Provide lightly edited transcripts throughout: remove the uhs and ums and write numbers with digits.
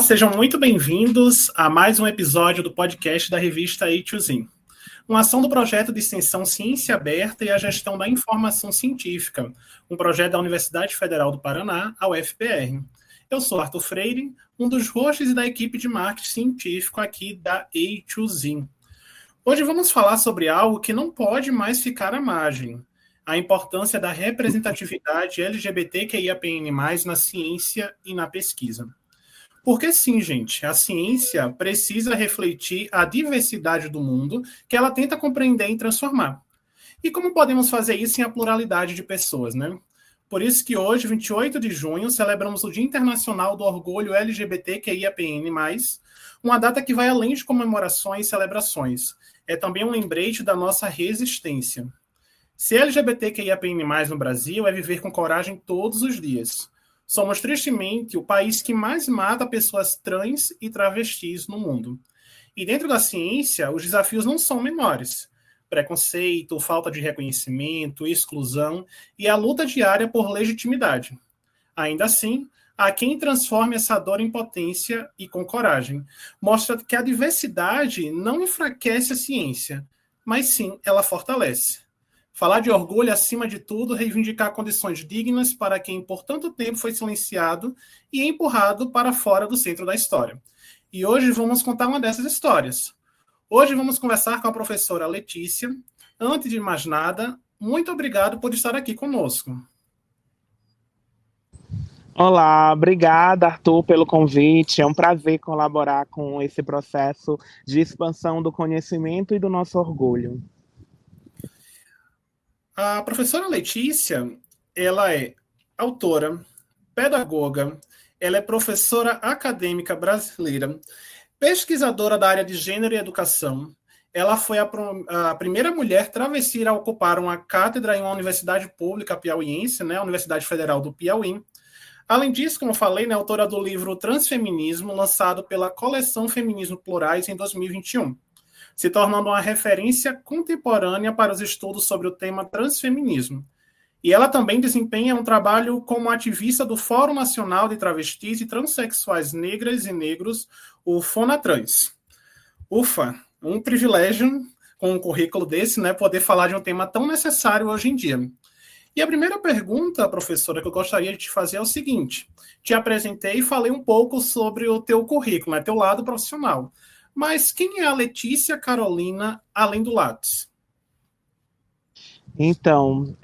sejam muito bem-vindos a mais um episódio do podcast da revista A2Z, uma ação do projeto de extensão Ciência Aberta e a Gestão da Informação Científica, um projeto da Universidade Federal do Paraná, a UFPR. Eu sou Arthur Freire, um dos hosts da equipe de marketing científico aqui da A2Z. Hoje vamos falar sobre algo que não pode mais ficar à margem, a importância da representatividade LGBTQIAPN+, na ciência e na pesquisa. Porque sim, gente, a ciência precisa refletir a diversidade do mundo que ela tenta compreender e transformar. E como podemos fazer isso em a pluralidade de pessoas, né? Por isso que hoje, 28 de junho, celebramos o Dia Internacional do Orgulho LGBTQIAPN+, uma data que vai além de comemorações e celebrações. É também um lembrete da nossa resistência. Ser LGBTQIAPN+, no Brasil é viver com coragem todos os dias. Somos, tristemente, o país que mais mata pessoas trans e travestis no mundo. E dentro da ciência, os desafios não são menores. Preconceito, falta de reconhecimento, exclusão e a luta diária por legitimidade. Ainda assim, há quem transforme essa dor em potência e com coragem. Mostra que a diversidade não enfraquece a ciência, mas sim ela fortalece. Falar de orgulho, acima de tudo, reivindicar condições dignas para quem por tanto tempo foi silenciado e empurrado para fora do centro da história. E hoje vamos contar uma dessas histórias. Hoje vamos conversar com a professora Letícia. Antes de mais nada, muito obrigado por estar aqui conosco. Olá, obrigada, Arthur, pelo convite. É um prazer colaborar com esse processo de expansão do conhecimento e do nosso orgulho. A professora Letícia, ela é autora, pedagoga, ela é professora acadêmica brasileira, pesquisadora da área de gênero e educação. Ela foi a primeira mulher travesti a ocupar uma cátedra em uma universidade pública piauiense, né, a Universidade Federal do Piauí. Além disso, como eu falei, é autora do livro Transfeminismo, lançado pela coleção Feminismo Plurais em 2021. Se tornando uma referência contemporânea para os estudos sobre o tema transfeminismo. E ela também desempenha um trabalho como ativista do Fórum Nacional de Travestis e Transsexuais Negras e Negros, o FONATRANS. Ufa, um privilégio com um currículo desse, né, poder falar de um tema tão necessário hoje em dia. E a primeira pergunta, professora, que eu gostaria de te fazer é o seguinte. Te apresentei e falei um pouco sobre o teu currículo, né, teu lado profissional. Mas quem é a Letícia Carolina, além do Lattes? Então,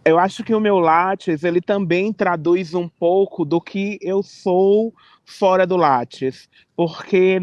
eu acho que o meu Lattes, ele também traduz um pouco do que eu sou fora do Lattes, porque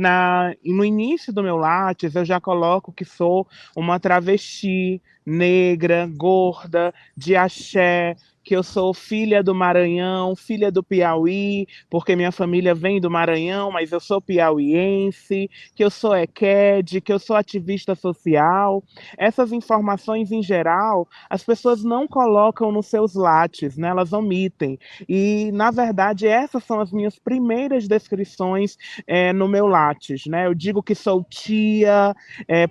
no início do meu Lattes eu já coloco que sou uma travesti negra, gorda, de axé, que eu sou filha do Maranhão, filha do Piauí, porque minha família vem do Maranhão, mas eu sou piauiense, que eu sou EQUED, que eu sou ativista social. Essas informações, em geral, as pessoas não colocam nos seus lattes, né? Elas omitem. E, na verdade, essas são as minhas primeiras descrições no meu lattes, né? Eu digo que sou tia,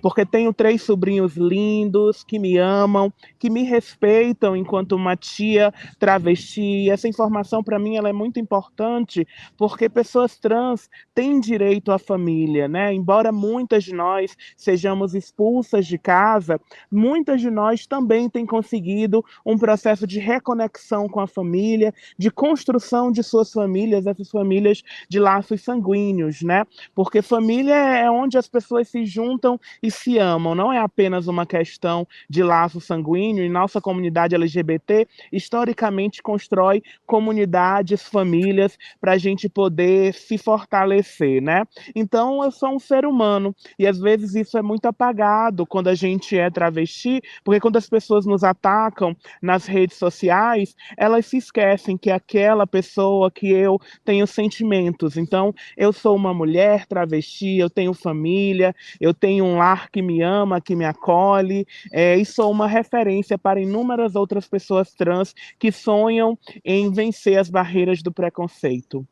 porque tenho 3 sobrinhos lindos que me amam, que me respeitam enquanto uma tia travesti. Essa informação, para mim, ela é muito importante, porque pessoas trans têm direito à família, né? Embora muitas de nós sejamos expulsas de casa, muitas de nós também têm conseguido um processo de reconexão com a família, de construção de suas famílias, essas famílias de laços sanguíneos, né? Porque família é onde as pessoas se juntam e se amam, não é apenas uma questão de laço sanguíneo. E nossa comunidade LGBT, historicamente, constrói comunidades, famílias, para a gente poder se fortalecer, né? Então, eu sou um ser humano, e às vezes isso é muito apagado quando a gente é travesti, porque quando as pessoas nos atacam nas redes sociais, elas se esquecem que aquela pessoa, que eu tenho sentimentos. Então, eu sou uma mulher travesti, eu tenho família, eu tenho um lar que me ama, que me acolhe, e sou uma referência para inúmeras outras pessoas trans que sonham em vencer as barreiras do preconceito.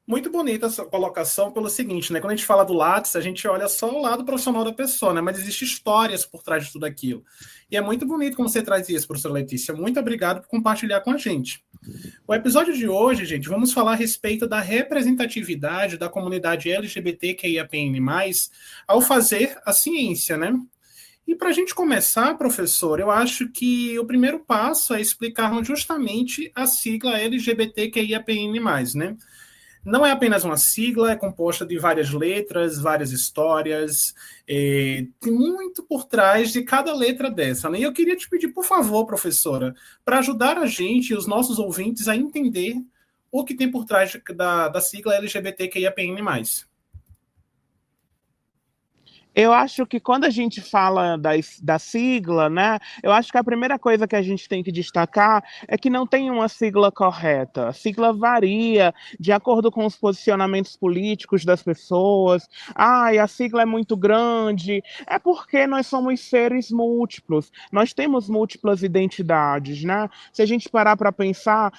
Muito bonita essa colocação pelo seguinte, né? Quando a gente fala do Lattes, a gente olha só o lado profissional da pessoa, né? Mas existem histórias por trás de tudo aquilo. E é muito bonito como você traz isso, professora Letícia. Muito obrigado por compartilhar com a gente. O episódio de hoje, gente, vamos falar a respeito da representatividade da comunidade LGBTQIAPN+, ao fazer a ciência, né? E para a gente começar, professor, eu acho que o primeiro passo é explicarmos justamente a sigla LGBTQIAPN+, né? Não é apenas uma sigla, é composta de várias letras, várias histórias, tem muito por trás de cada letra dessa, né? E eu queria te pedir, por favor, professora, para ajudar a gente e os nossos ouvintes a entender o que tem por trás da sigla LGBTQIAPN+. Eu acho que quando a gente fala da sigla, né, eu acho que a primeira coisa que a gente tem que destacar é que não tem uma sigla correta. A sigla varia de acordo com os posicionamentos políticos das pessoas. Ai, a sigla é muito grande. É porque nós somos seres múltiplos. Nós temos múltiplas identidades, né? Se a gente parar para pensar,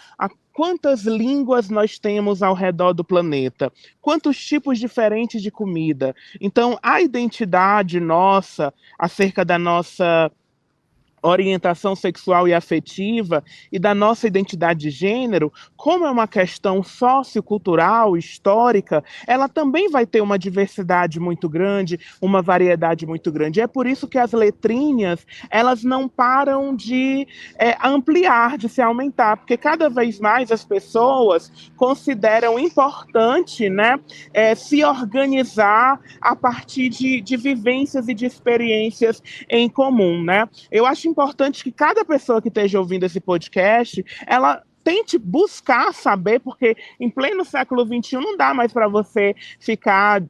quantas línguas nós temos ao redor do planeta? Quantos tipos diferentes de comida? Então, a identidade nossa acerca da nossa orientação sexual e afetiva e da nossa identidade de gênero, como é uma questão sociocultural, histórica, ela também vai ter uma diversidade muito grande, uma variedade muito grande. É por isso que as letrinhas, elas não param de ampliar, de se aumentar, porque cada vez mais as pessoas consideram importante, né, se organizar a partir de vivências e de experiências em comum, né? Eu acho importante que cada pessoa que esteja ouvindo esse podcast, ela tente buscar saber, porque em pleno século XXI não dá mais para você ficar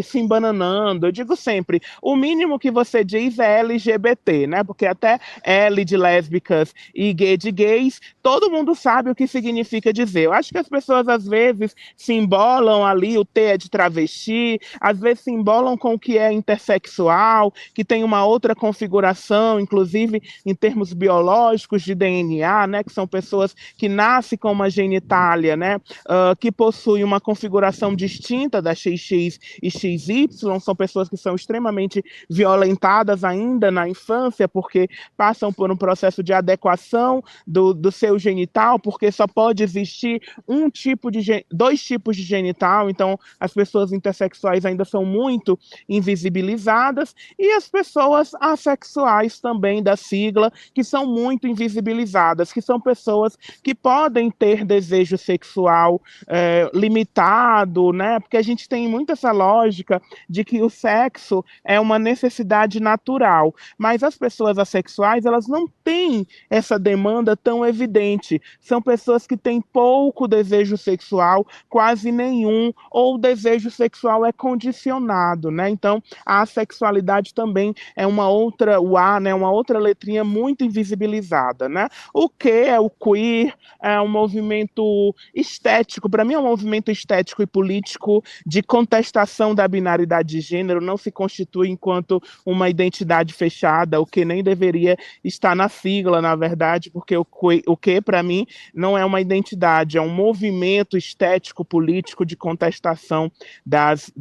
se embananando. Eu digo sempre, o mínimo que você diz é LGBT, né? Porque até L de lésbicas e G de gays, todo mundo sabe o que significa dizer. Eu acho que as pessoas às vezes se embolam ali, o T é de travesti, às vezes se embolam com o que é intersexual, que tem uma outra configuração, inclusive em termos biológicos de DNA, né? Que são pessoas que nasce com uma genitália, né, que possui uma configuração distinta da XX e XY, são pessoas que são extremamente violentadas ainda na infância, porque passam por um processo de adequação do seu genital, porque só pode existir dois tipos de genital, então as pessoas intersexuais ainda são muito invisibilizadas, e as pessoas assexuais também da sigla, que são muito invisibilizadas, que são pessoas que podem ter desejo sexual limitado, né? Porque a gente tem muito essa lógica de que o sexo é uma necessidade natural, mas as pessoas assexuais, elas não têm essa demanda tão evidente. São pessoas que têm pouco desejo sexual, quase nenhum, ou o desejo sexual é condicionado, né? Então, a sexualidade também é uma outra, o A, né? Uma outra letrinha muito invisibilizada, né? O Q é o queer, é um movimento estético, para mim é um movimento estético e político de contestação da binaridade de gênero, não se constitui enquanto uma identidade fechada, o que nem deveria estar na sigla, na verdade, porque o que para mim não é uma identidade, é um movimento estético político de contestação das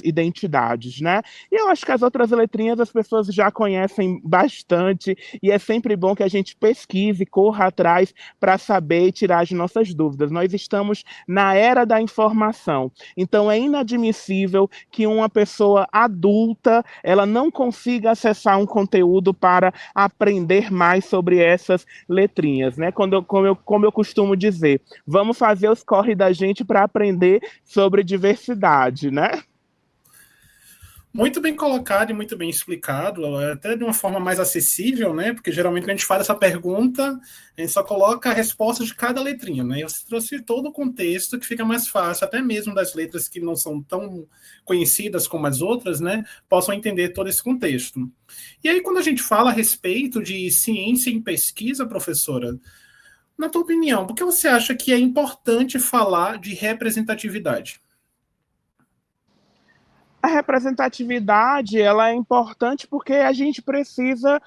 identidades, né? E eu acho que as outras letrinhas as pessoas já conhecem bastante, e é sempre bom que a gente pesquise, corra atrás para saber e tirar as nossas dúvidas. Nós estamos na era da informação, então é inadmissível que uma pessoa adulta ela não consiga acessar um conteúdo para aprender mais sobre essas letrinhas, né? Como eu costumo dizer, vamos fazer os corre da gente para aprender sobre diversidade, né? Muito bem colocado e muito bem explicado, até de uma forma mais acessível, né? Porque geralmente quando a gente faz essa pergunta, a gente só coloca a resposta de cada letrinha, né? E você trouxe todo o contexto que fica mais fácil, até mesmo das letras que não são tão conhecidas como as outras, né? Possam entender todo esse contexto. E aí, quando a gente fala a respeito de ciência em pesquisa, professora, na tua opinião, por que você acha que é importante falar de representatividade? A representatividade, ela é importante porque a gente precisa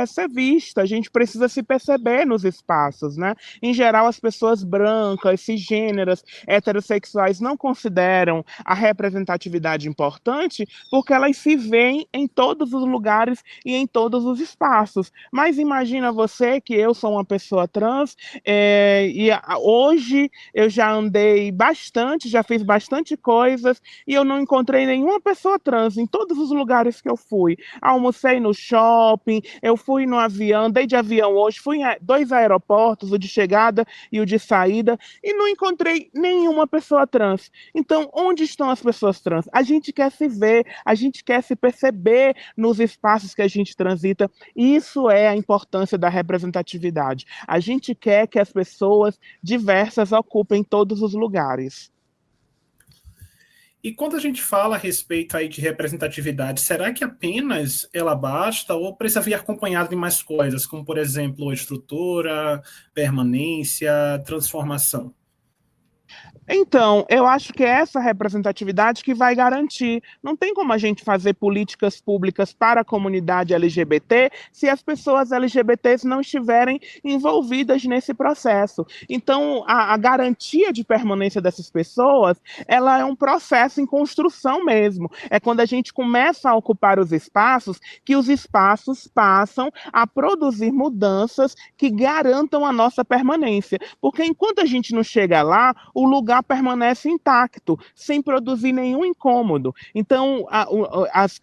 ser vista, a gente precisa se perceber nos espaços, né? Em geral, as pessoas brancas, cisgêneras, heterossexuais não consideram a representatividade importante porque elas se veem em todos os lugares e em todos os espaços. Mas imagina você que eu sou uma pessoa trans hoje eu já andei bastante, já fiz bastante coisas e eu não encontrei nenhuma pessoa trans em todos os lugares que eu fui. Almocei no shopping, eu fui no avião, andei de avião hoje, fui em 2 aeroportos, o de chegada e o de saída, e não encontrei nenhuma pessoa trans. Então, onde estão as pessoas trans? A gente quer se ver, a gente quer se perceber nos espaços que a gente transita. Isso é a importância da representatividade. A gente quer que as pessoas diversas ocupem todos os lugares. E quando a gente fala a respeito aí de representatividade, será que apenas ela basta ou precisa vir acompanhado de mais coisas, como, por exemplo, estrutura, permanência, transformação? Então, eu acho que é essa representatividade que vai garantir. Não tem como a gente fazer políticas públicas para a comunidade LGBT se as pessoas LGBTs não estiverem envolvidas nesse processo. Então, a garantia de permanência dessas pessoas, ela é um processo em construção mesmo. É quando a gente começa a ocupar os espaços que os espaços passam a produzir mudanças que garantam a nossa permanência. Porque enquanto a gente não chega lá, o lugar permanece intacto, sem produzir nenhum incômodo. Então,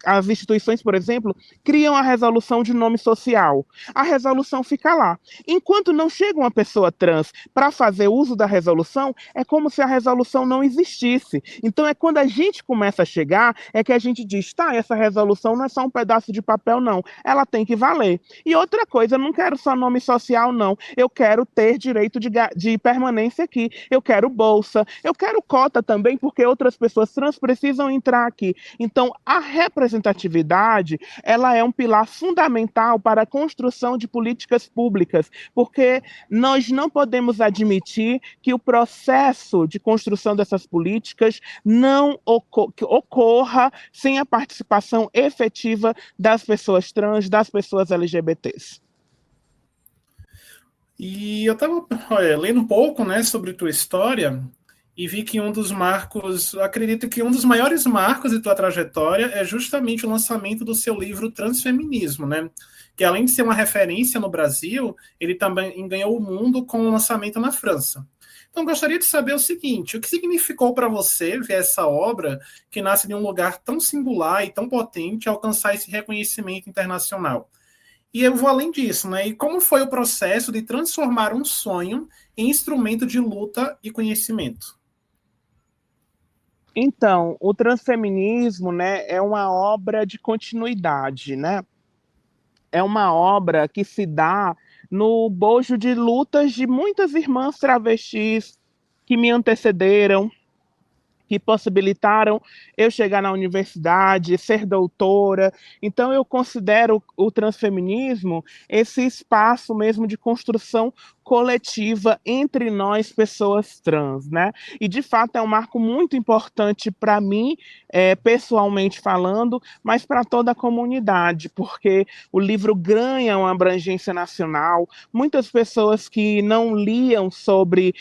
as instituições, por exemplo, criam a resolução de nome social. A resolução fica lá. Enquanto não chega uma pessoa trans para fazer uso da resolução, é como se a resolução não existisse. Então, é quando a gente começa a chegar, é que a gente diz, tá, essa resolução não é só um pedaço de papel, não. Ela tem que valer. E outra coisa, eu não quero só nome social, não. Eu quero ter direito de permanência aqui. Eu quero bolsa, eu quero cota também, porque outras pessoas trans precisam entrar aqui. Então, a representatividade, ela é um pilar fundamental para a construção de políticas públicas, porque nós não podemos admitir que o processo de construção dessas políticas não ocorra sem a participação efetiva das pessoas trans, das pessoas LGBTs. E eu estava lendo um pouco, né, sobre tua história e vi que um dos marcos, acredito que um dos maiores marcos de tua trajetória é justamente o lançamento do seu livro Transfeminismo, né? Que além de ser uma referência no Brasil, ele também ganhou o mundo com o lançamento na França. Então, gostaria de saber o seguinte: o que significou para você ver essa obra, que nasce de um lugar tão singular e tão potente, alcançar esse reconhecimento internacional? E eu vou além disso, né? E como foi o processo de transformar um sonho em instrumento de luta e conhecimento? Então, o transfeminismo, né, é uma obra de continuidade, né? É uma obra que se dá no bojo de lutas de muitas irmãs travestis que me antecederam, que possibilitaram eu chegar na universidade, ser doutora. Então, eu considero o transfeminismo esse espaço mesmo de construção coletiva entre nós, pessoas trans, né? E, de fato, é um marco muito importante para mim, pessoalmente falando, mas para toda a comunidade, porque o livro ganha uma abrangência nacional. Muitas pessoas que não liam sobre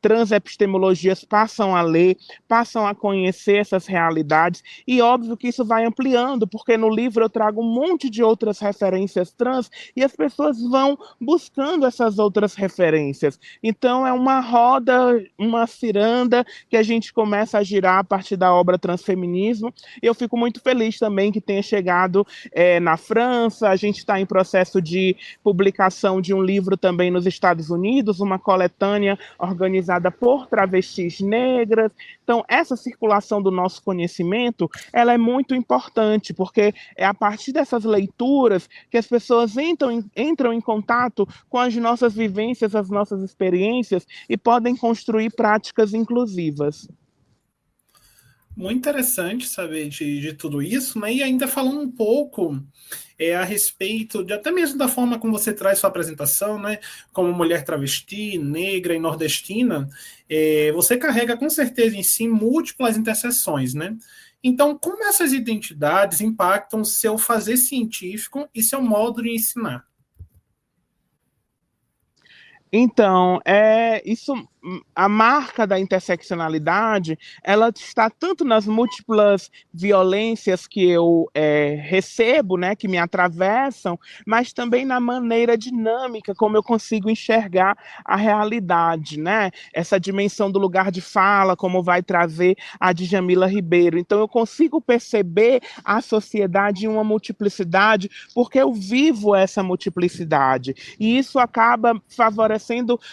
transepistemologias passam a ler, passam a conhecer essas realidades, e óbvio que isso vai ampliando, porque no livro eu trago um monte de outras referências trans, e as pessoas vão buscando essas outras referências. Então é uma roda, uma ciranda que a gente começa a girar a partir da obra Transfeminismo, e eu fico muito feliz também que tenha chegado na França. A gente está em processo de publicação de um livro também nos Estados Unidos, uma coletânea organizada por travestis negras. Então, essa circulação do nosso conhecimento, ela é muito importante, porque é a partir dessas leituras que as pessoas entram em contato com as nossas vivências, as nossas experiências, e podem construir práticas inclusivas. Muito interessante saber de tudo isso, né? E ainda falando um pouco a respeito de até mesmo da forma como você traz sua apresentação, né? Como mulher travesti, negra e nordestina, você carrega com certeza em si múltiplas interseções, né? Então, como essas identidades impactam seu fazer científico e seu modo de ensinar? Então, isso, a marca da interseccionalidade, ela está tanto nas múltiplas violências que eu recebo, né, que me atravessam, mas também na maneira dinâmica como eu consigo enxergar a realidade, né? Essa dimensão do lugar de fala, como vai trazer a Djamila Ribeiro. Então, eu consigo perceber a sociedade em uma multiplicidade, porque eu vivo essa multiplicidade. E isso acaba favorecendo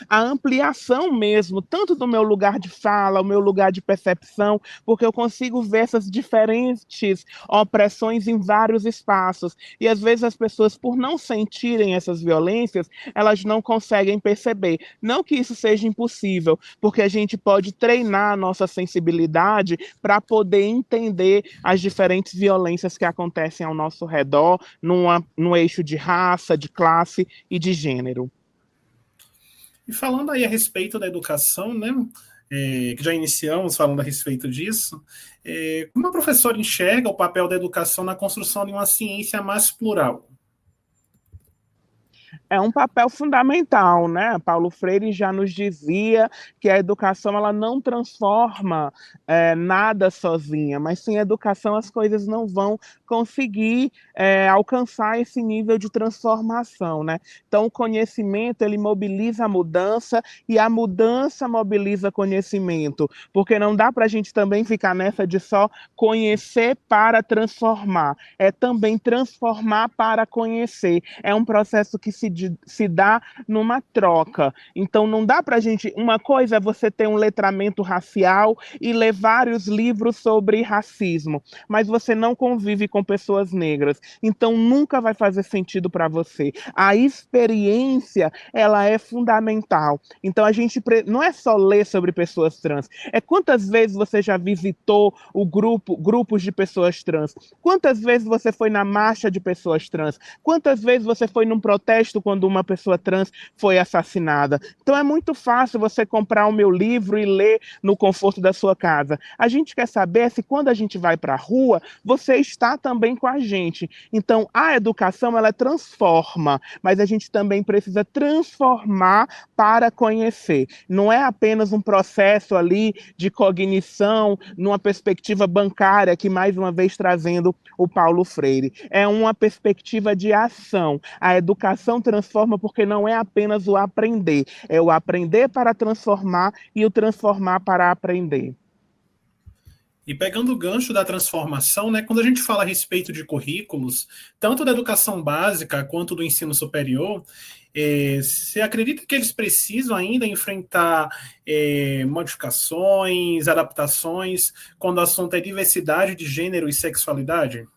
a ampliação mesmo, tanto do meu lugar de fala, o meu lugar de percepção, porque eu consigo ver essas diferentes opressões em vários espaços. E às vezes as pessoas, por não sentirem essas violências, elas não conseguem perceber. Não que isso seja impossível, porque a gente pode treinar a nossa sensibilidade para poder entender as diferentes violências que acontecem ao nosso redor, no eixo de raça, de classe e de gênero. E falando aí a respeito da educação, né, que já iniciamos falando a respeito disso, como a professora enxerga o papel da educação na construção de uma ciência mais plural? É um papel fundamental, né? Paulo Freire já nos dizia que a educação ela não transforma nada sozinha, mas sem educação as coisas não vão conseguir alcançar esse nível de transformação, né? Então o conhecimento ele mobiliza a mudança e a mudança mobiliza conhecimento, porque não dá para a gente também ficar nessa de só conhecer para transformar, é também transformar para conhecer. É um processo que se dá numa troca. Então, não dá para a gente. Uma coisa é você ter um letramento racial e ler vários livros sobre racismo, mas você não convive com pessoas negras. Então, nunca vai fazer sentido para você. A experiência, ela é fundamental. Então, a gente não é só ler sobre pessoas trans, é quantas vezes você já visitou grupos de pessoas trans, quantas vezes você foi na marcha de pessoas trans, quantas vezes você foi num protesto quando uma pessoa trans foi assassinada. Então é muito fácil você comprar o meu livro e ler no conforto da sua casa. A gente quer saber se quando a gente vai para a rua, você está também com a gente. Então a educação ela transforma, mas a gente também precisa transformar para conhecer. Não é apenas um processo ali de cognição numa perspectiva bancária, que mais uma vez trazendo o Paulo Freire. É uma perspectiva de ação. A educação transforma porque não é apenas o aprender, é o aprender para transformar e o transformar para aprender. E pegando o gancho da transformação, né, quando a gente fala a respeito de currículos, tanto da educação básica quanto do ensino superior, você acredita que eles precisam ainda enfrentar modificações, adaptações, quando o assunto é diversidade de gênero e sexualidade?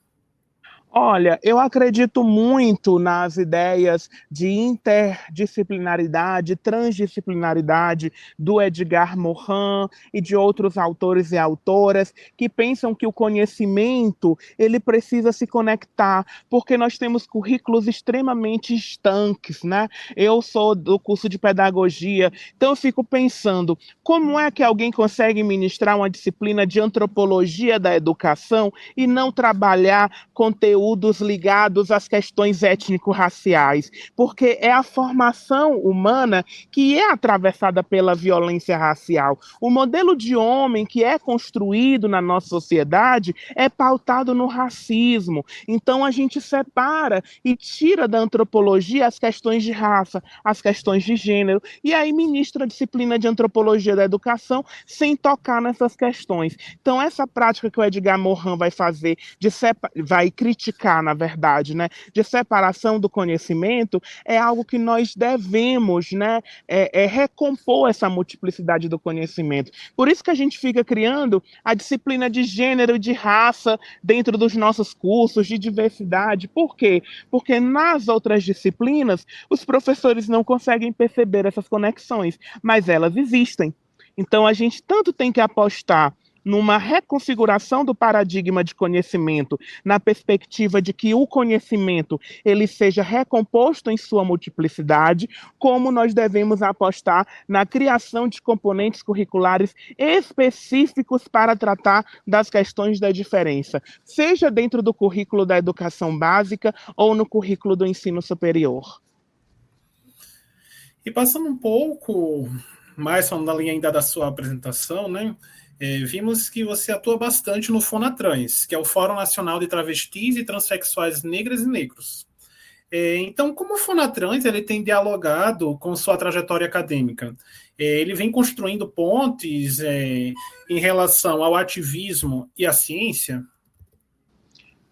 Olha, eu acredito muito nas ideias de interdisciplinaridade, transdisciplinaridade do Edgar Morin e de outros autores e autoras que pensam que o conhecimento ele precisa se conectar, porque nós temos currículos extremamente estanques, né? Eu sou do curso de pedagogia, então eu fico pensando, como é que alguém consegue ministrar uma disciplina de antropologia da educação e não trabalhar conteúdos ligados às questões étnico-raciais, porque é a formação humana que é atravessada pela violência racial. O modelo de homem que é construído na nossa sociedade é pautado no racismo. Então a gente separa e tira da antropologia as questões de raça, as questões de gênero, e aí ministra a disciplina de antropologia da educação sem tocar nessas questões. Então essa prática que o Edgar Morin vai fazer, vai criticar, na verdade, né, de separação do conhecimento, é algo que nós devemos, né, recompor essa multiplicidade do conhecimento. Por isso que a gente fica criando a disciplina de gênero e de raça dentro dos nossos cursos, de diversidade. Por quê? Porque nas outras disciplinas, os professores não conseguem perceber essas conexões, mas elas existem. Então, a gente tanto tem que apostar numa reconfiguração do paradigma de conhecimento, na perspectiva de que o conhecimento ele seja recomposto em sua multiplicidade, como nós devemos apostar na criação de componentes curriculares específicos para tratar das questões da diferença, seja dentro do currículo da educação básica ou no currículo do ensino superior. E passando um pouco mais falando da linha ainda da sua apresentação, né? Vimos que você atua bastante no FONATRANS, que é o Fórum Nacional de Travestis e Transsexuais Negras e Negros. Então, como o FONATRANS ele tem dialogado com sua trajetória acadêmica? Ele vem construindo pontes em relação ao ativismo e à ciência?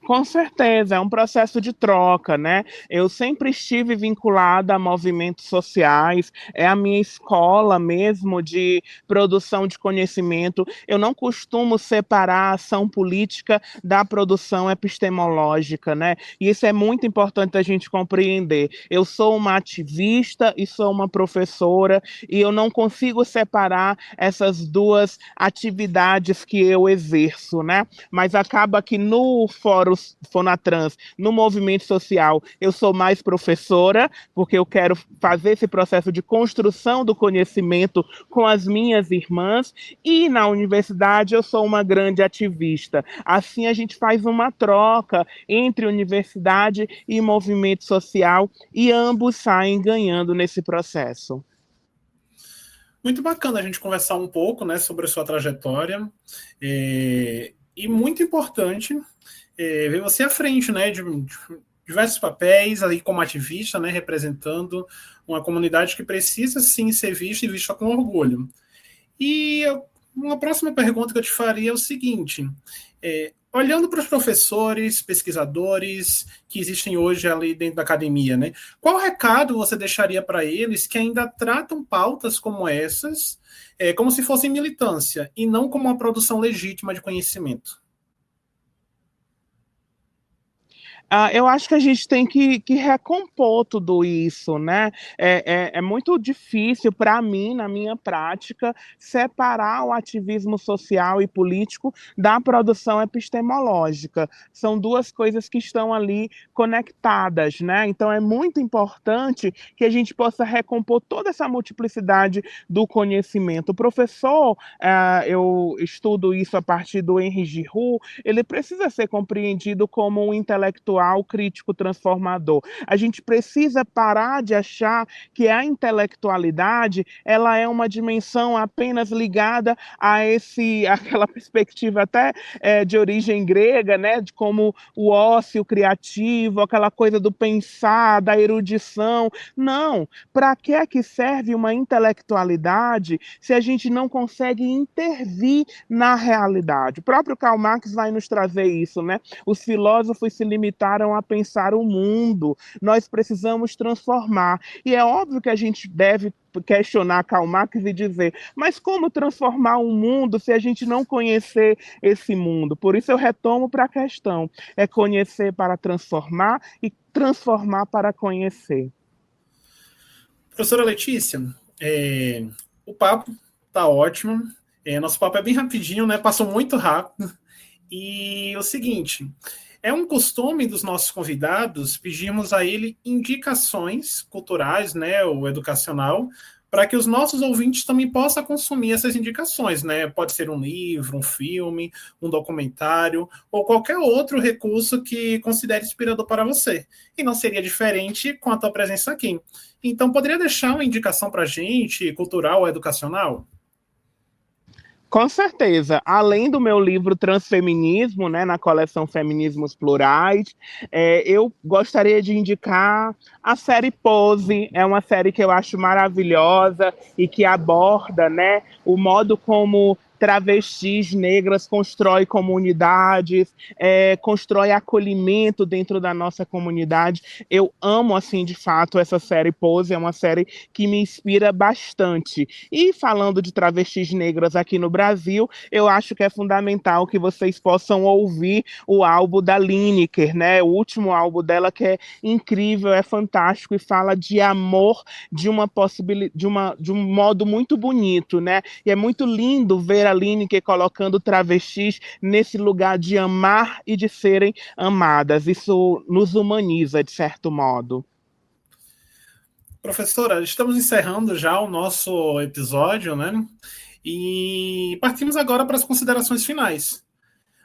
Com certeza, é um processo de troca, né? Eu sempre estive vinculada a movimentos sociais, é a minha escola mesmo de produção de conhecimento. Eu não costumo separar a ação política da produção epistemológica, né? E isso é muito importante a gente compreender. Eu sou uma ativista e sou uma professora, e eu não consigo separar essas duas atividades que eu exerço, né? Mas acaba que no Fórum FONATRANS, no movimento social, eu sou mais professora, porque eu quero fazer esse processo de construção do conhecimento com as minhas irmãs, e na universidade eu sou uma grande ativista. Assim a gente faz uma troca entre universidade e movimento social, e ambos saem ganhando nesse processo. Muito bacana a gente conversar um pouco, né, sobre a sua trajetória, e muito importante ver você à frente, né, de diversos papéis ali como ativista, né, representando uma comunidade que precisa sim ser vista e vista com orgulho. E uma próxima pergunta que eu te faria é o seguinte: olhando para os professores, pesquisadores que existem hoje ali dentro da academia, né, qual recado você deixaria para eles que ainda tratam pautas como essas como se fossem militância e não como uma produção legítima de conhecimento? Eu acho que a gente tem que recompor tudo isso, né? É muito difícil para mim, na minha prática, separar o ativismo social e político da produção epistemológica. São duas coisas que estão ali conectadas, né? Então é muito importante que a gente possa recompor toda essa multiplicidade do conhecimento. O professor, eu estudo isso a partir do Henri Giroux, ele precisa ser compreendido como um intelectual crítico transformador. A gente precisa parar de achar que a intelectualidade ela é uma dimensão apenas ligada a aquela perspectiva até de origem grega, né, de como o ócio criativo, aquela coisa do pensar, da erudição. Não, para que é que serve uma intelectualidade se a gente não consegue intervir na realidade? O próprio Karl Marx vai nos trazer isso, né? Os filósofos se limitaram a pensar o mundo. Nós precisamos transformar. E é óbvio que a gente deve questionar Karl Marx e dizer, mas como transformar um mundo se a gente não conhecer esse mundo? Por isso eu retomo para a questão, é conhecer para transformar e transformar para conhecer. Professora Letícia, o papo tá ótimo, nosso papo é bem rapidinho, né? Passou muito rápido. E o seguinte, é um costume dos nossos convidados pedirmos a ele indicações culturais, né, ou educacional, para que os nossos ouvintes também possam consumir essas indicações, né? Pode ser um livro, um filme, um documentário, ou qualquer outro recurso que considere inspirador para você. E não seria diferente com a tua presença aqui. Então, poderia deixar uma indicação para a gente, cultural ou educacional? Com certeza. Além do meu livro Transfeminismo, né, na coleção Feminismos Plurais, eu gostaria de indicar a série Pose. É uma série que eu acho maravilhosa e que aborda, né, o modo como travestis negras constrói comunidades, constrói acolhimento dentro da nossa comunidade. Eu amo, assim, de fato, essa série Pose, é uma série que me inspira bastante. E falando de travestis negras aqui no Brasil, eu acho que é fundamental que vocês possam ouvir o álbum da Lineker, né? O último álbum dela, que é incrível, é fantástico e fala de amor de uma possibilidade, de um modo muito bonito, né? E é muito lindo ver Maria Lineker colocando travestis nesse lugar de amar e de serem amadas. Isso nos humaniza, de certo modo. Professora, estamos encerrando já o nosso episódio, né? E partimos agora para as considerações finais.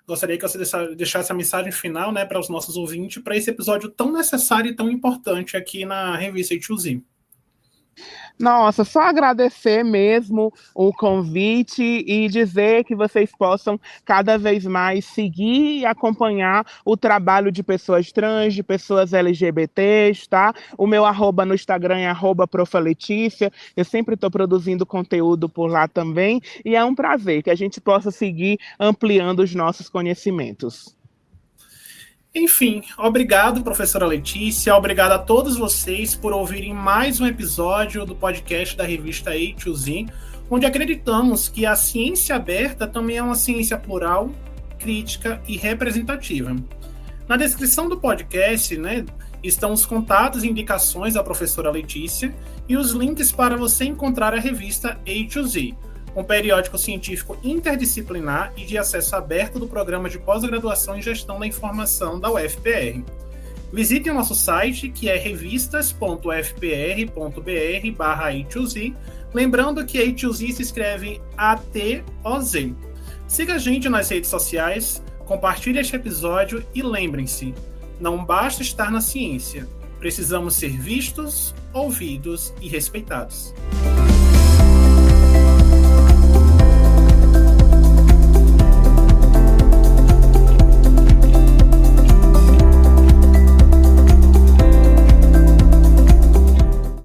Gostaria que você deixasse a mensagem final, né, para os nossos ouvintes, para esse episódio tão necessário e tão importante aqui na revista A2Z. Nossa, só agradecer mesmo o convite e dizer que vocês possam cada vez mais seguir e acompanhar o trabalho de pessoas trans, de pessoas LGBTs, tá? O meu @ no Instagram é @profaletícia. Eu sempre estou produzindo conteúdo por lá também e é um prazer que a gente possa seguir ampliando os nossos conhecimentos. Enfim, obrigado, professora Letícia, obrigado a todos vocês por ouvirem mais um episódio do podcast da revista A2Z, onde acreditamos que a ciência aberta também é uma ciência plural, crítica e representativa. Na descrição do podcast, né, estão os contatos e indicações da professora Letícia e os links para você encontrar a revista A2Z, um periódico científico interdisciplinar e de acesso aberto do Programa de Pós-Graduação em Gestão da Informação da UFPR. Visitem o nosso site, que é revistas.ufpr.br/A2Z, lembrando que A2Z se escreve A-T-O-Z. Siga a gente nas redes sociais, compartilhe este episódio e lembrem-se, não basta estar na ciência, precisamos ser vistos, ouvidos e respeitados.